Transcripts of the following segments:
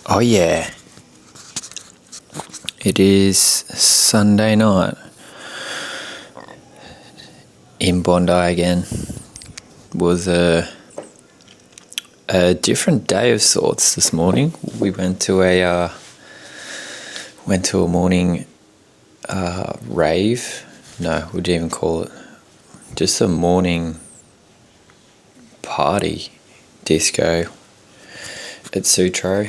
Oh yeah, it is Sunday night in Bondi again. Was a different day of sorts this morning. We went to a morning rave. No, what do you even call it? Just a morning party, disco at Sutro,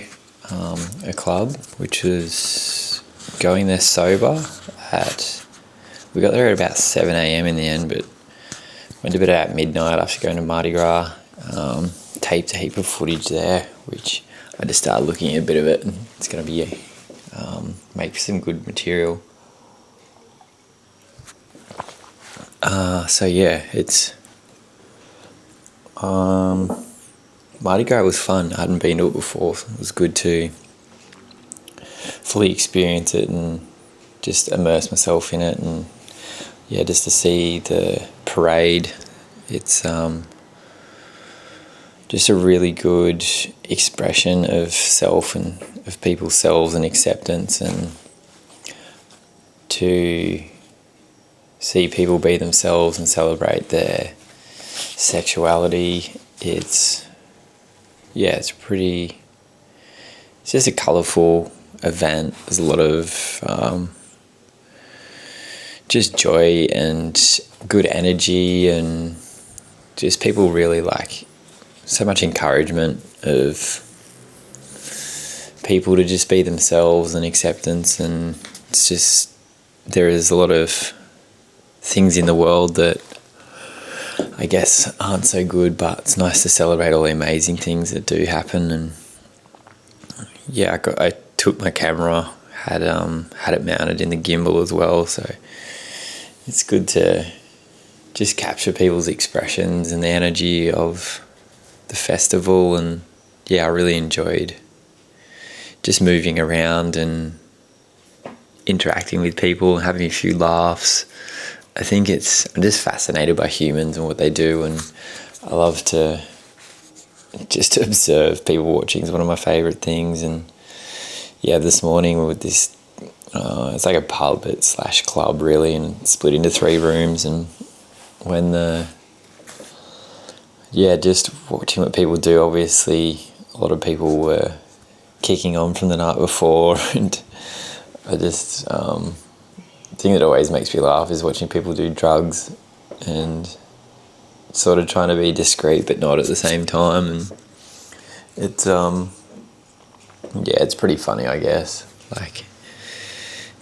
a club, which was going there sober we got there at about 7 a.m. in the end, but went to bed at midnight after going to Mardi Gras. Taped a heap of footage there, which I just started looking at a bit of it, and it's going to be make some good material. So yeah, it's Mardi Gras was fun. I hadn't been to it before, so it was good to fully experience it and just immerse myself in it, and yeah, just to see the parade. It's just a really good expression of self and of people's selves and acceptance, and to see people be themselves and celebrate their sexuality. It's just a colourful event. There's a lot of just joy and good energy, and just people really like so much encouragement of people to just be themselves and acceptance. And it's just, there is a lot of things in the world that I guess aren't so good, but it's nice to celebrate all the amazing things that do happen. And yeah, I took my camera, had it mounted in the gimbal as well, so it's good to just capture people's expressions and the energy of the festival. And yeah, I really enjoyed just moving around and interacting with people, having a few laughs. I'm just fascinated by humans and what they do, and I love to just observe people watching. Is one of my favourite things. And yeah, this morning with this, it's like a pub / club really, and split into 3 rooms. And when just watching what people do, obviously a lot of people were kicking on from the night before, and I just, the thing that always makes me laugh is watching people do drugs and sort of trying to be discreet but not at the same time. And it's it's pretty funny, I guess, like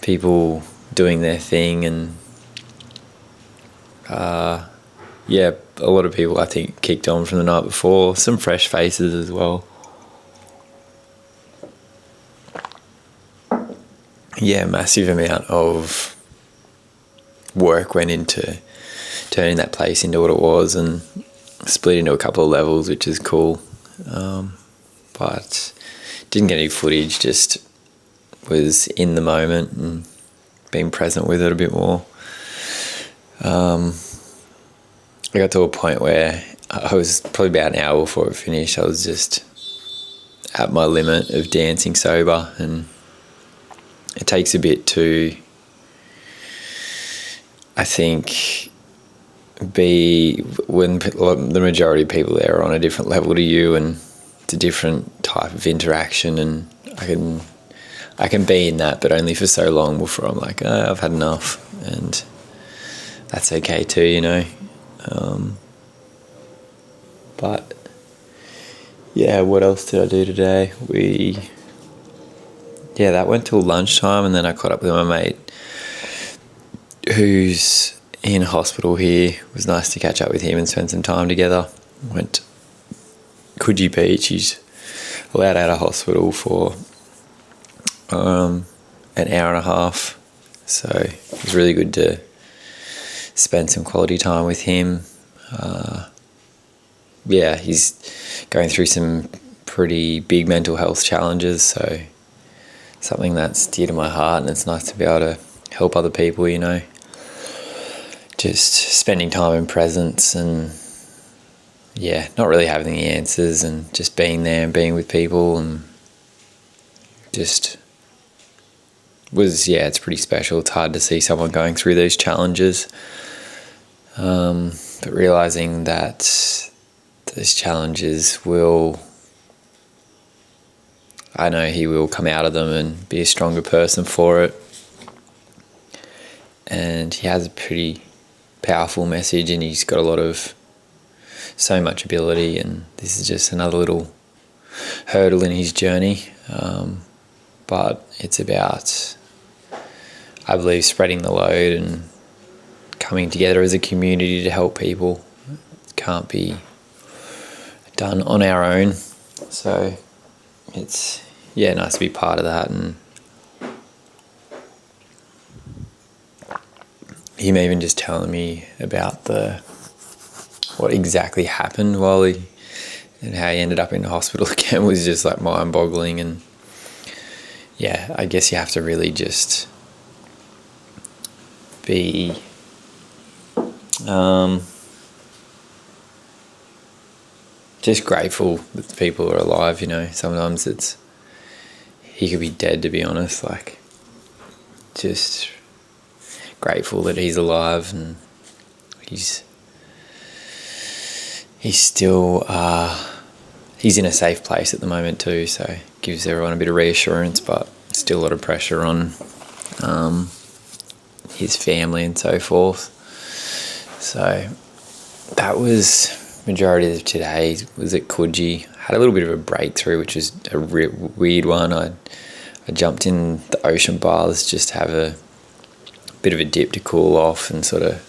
people doing their thing. And a lot of people I think kicked on from the night before, some fresh faces as well. Yeah, massive amount of work went into turning that place into what it was, and split into a couple of levels, which is cool. But didn't get any footage, just was in the moment and being present with it a bit more. I got to a point where I was probably about an hour before it finished. I was just at my limit of dancing sober, and it takes a bit to, I think, when the majority of people there are on a different level to you, and it's a different type of interaction. And I can be in that, but only for so long before I'm like, I've had enough, and that's okay too, you know. But yeah, what else did I do today? That went till lunchtime, and then I caught up with my mate who's in hospital here. It was nice to catch up with him and spend some time together. Went Coogee Beach. He's allowed out of hospital for an hour and a half, so it was really good to spend some quality time with him. He's going through some pretty big mental health challenges, so something that's dear to my heart, and it's nice to be able to help other people, you know. Just spending time in presence, and not really having the answers, and just being there and being with people. And just was, it's pretty special. It's hard to see someone going through those challenges, but realizing that those challenges I know he will come out of them and be a stronger person for it. And he has a pretty powerful message, and he's got so much ability, and this is just another little hurdle in his journey. But it's about, I believe, spreading the load and coming together as a community to help people. It can't be done on our own. So it's, nice to be part of that. And him even just telling me about what exactly happened and how he ended up in the hospital again was just like mind-boggling. And I guess you have to really just be just grateful that the people are alive. Sometimes he could be dead, to be honest. Like, just grateful that he's alive, and he's still he's in a safe place at the moment too, so gives everyone a bit of reassurance, but still a lot of pressure on his family and so forth. So that was majority of today was at Coogee. Had a little bit of a breakthrough, which is a weird one. I jumped in the ocean baths just to have a bit of a dip to cool off and sort of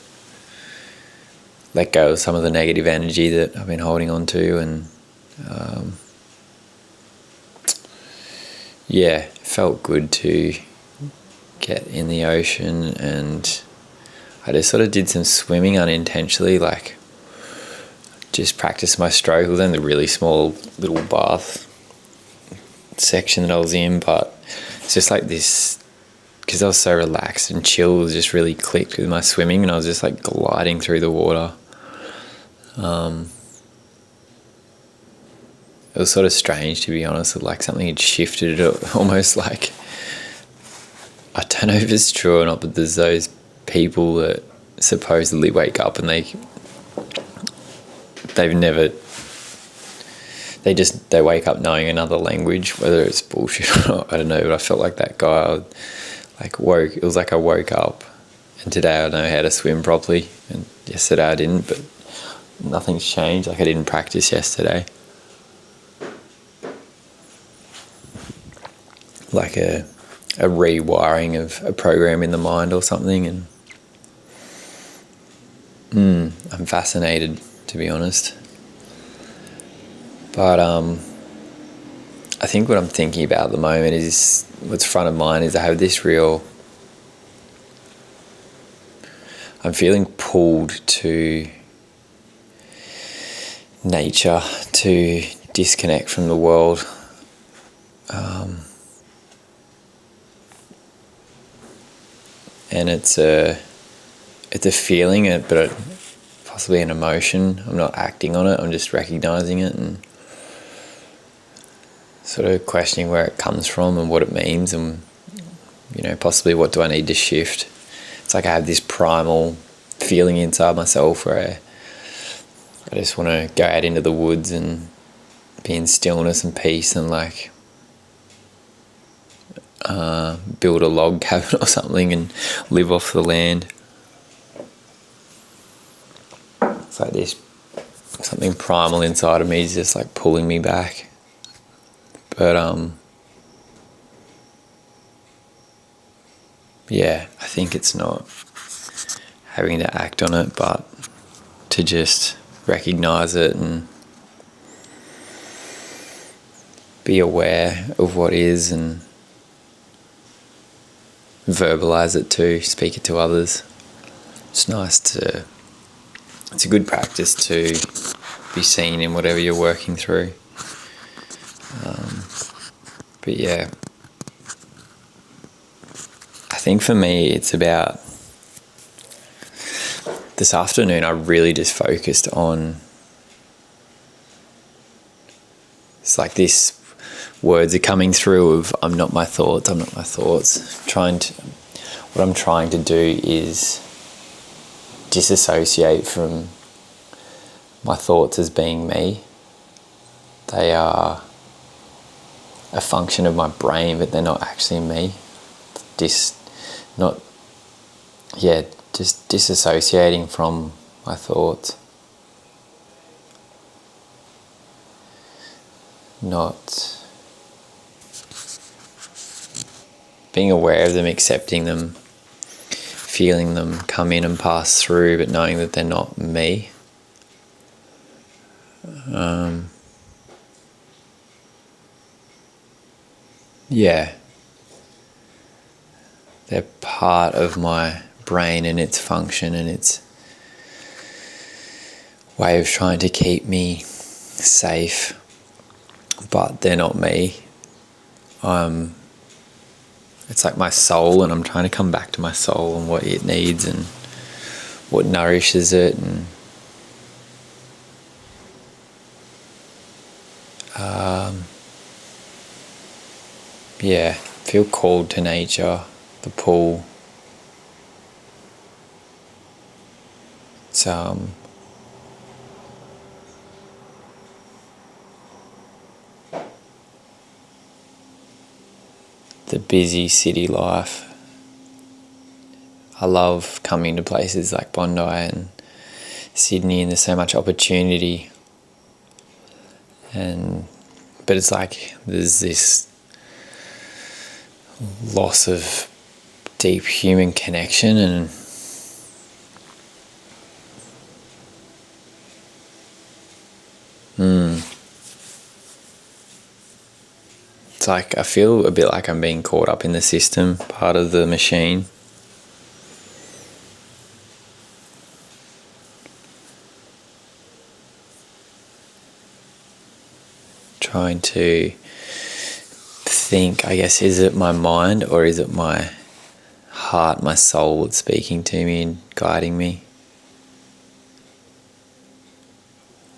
let go of some of the negative energy that I've been holding on to. And felt good to get in the ocean. And I just sort of did some swimming unintentionally, like just practiced my stroke. It was only the really small little bath section that I was in, but it's just like this, because I was so relaxed and chill, it was just really clicked with my swimming, and I was just like gliding through the water. It was sort of strange, to be honest, like something had shifted, almost like, I don't know if it's true or not, but there's those people that supposedly wake up and they wake up knowing another language, whether it's bullshit or not, I don't know, but I felt like that guy, it was like I woke up, and today I know how to swim properly, and yesterday I didn't, but nothing's changed. Like, I didn't practice yesterday. Like a rewiring of a program in the mind or something, and I'm fascinated, to be honest. But I think what I'm thinking about at the moment is, what's front of mind is I have this I'm feeling pulled to nature, to disconnect from the world. And it's a feeling, but possibly an emotion. I'm not acting on it, I'm just recognizing it and sort of questioning where it comes from and what it means, and possibly what do I need to shift. It's like I have this primal feeling inside myself where I just want to go out into the woods and be in stillness and peace, and like build a log cabin or something and live off the land. It's like this, something primal inside of me is just like pulling me back. But I think it's not having to act on it, but to just recognize it and be aware of what is, and verbalize it too, speak it to others. It's a good practice to be seen in whatever you're working through. But I think for me it's about, this afternoon I really just focused on, it's like this words are coming through of I'm not my thoughts. What I'm trying to do is disassociate from my thoughts as being me. They are a function of my brain, but they're not actually me. Just disassociating from my thoughts. Not being aware of them, accepting them, feeling them come in and pass through, but knowing that they're not me. They're part of my brain and its function and its way of trying to keep me safe, but they're not me. It's like my soul, and I'm trying to come back to my soul and what it needs and what nourishes it, and feel called to nature, the pull. It's the busy city life. I love coming to places like Bondi and Sydney, and there's so much opportunity, but it's like there's this loss of deep human connection, and it's like I feel a bit like I'm being caught up in the system, part of the machine. Trying to think, I guess, is it my mind or is it my heart, my soul that's speaking to me and guiding me?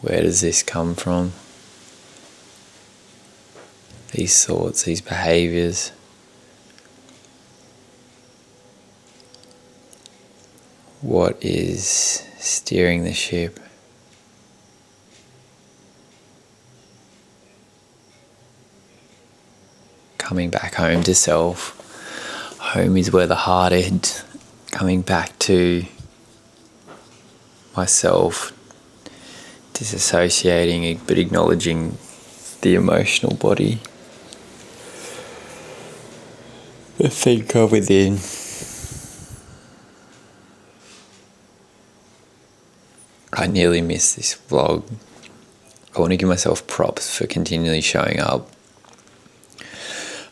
Where does this come from? These thoughts, these behaviours. What is steering the ship? Coming back home to self. Home is where the heart is. Coming back to myself, disassociating but acknowledging the emotional body, the thinker within. I nearly missed this vlog. I want to give myself props for continually showing up.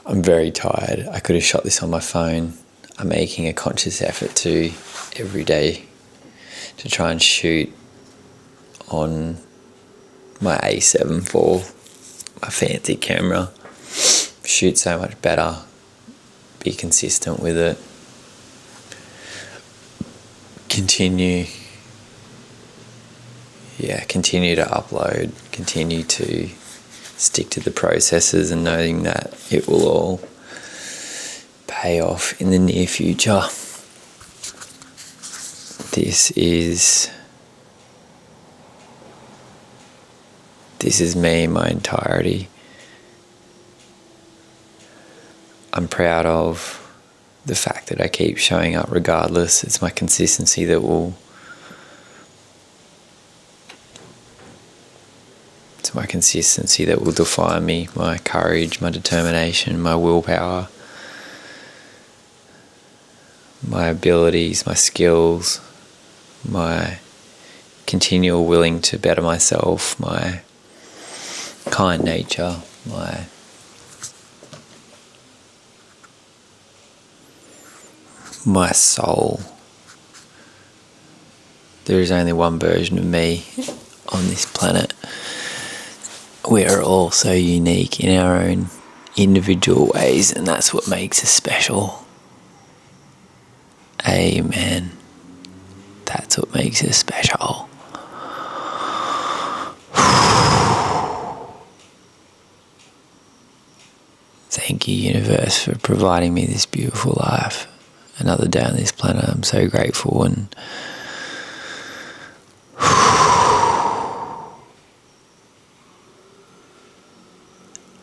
I'm very tired. I could have shot this on my phone. I'm making a conscious effort to every day to try and shoot on my A7 IV, my fancy camera. Shoot so much better. Be consistent with it. Continue to upload. Continue to stick to the processes and knowing that it will all pay off in the near future. This is me in my entirety. I'm proud of the fact that I keep showing up regardless. It's my consistency that will define me, my courage, my determination, my willpower, my abilities, my skills, my continual willing to better myself, my kind nature, my soul. There is only one version of me on this planet. We are all so unique in our own individual ways, and that's what makes us special. Amen. That's what makes us special. Thank you, universe, for providing me this beautiful life. Another day on this planet. I'm so grateful, and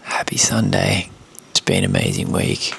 happy Sunday. It's been an amazing week.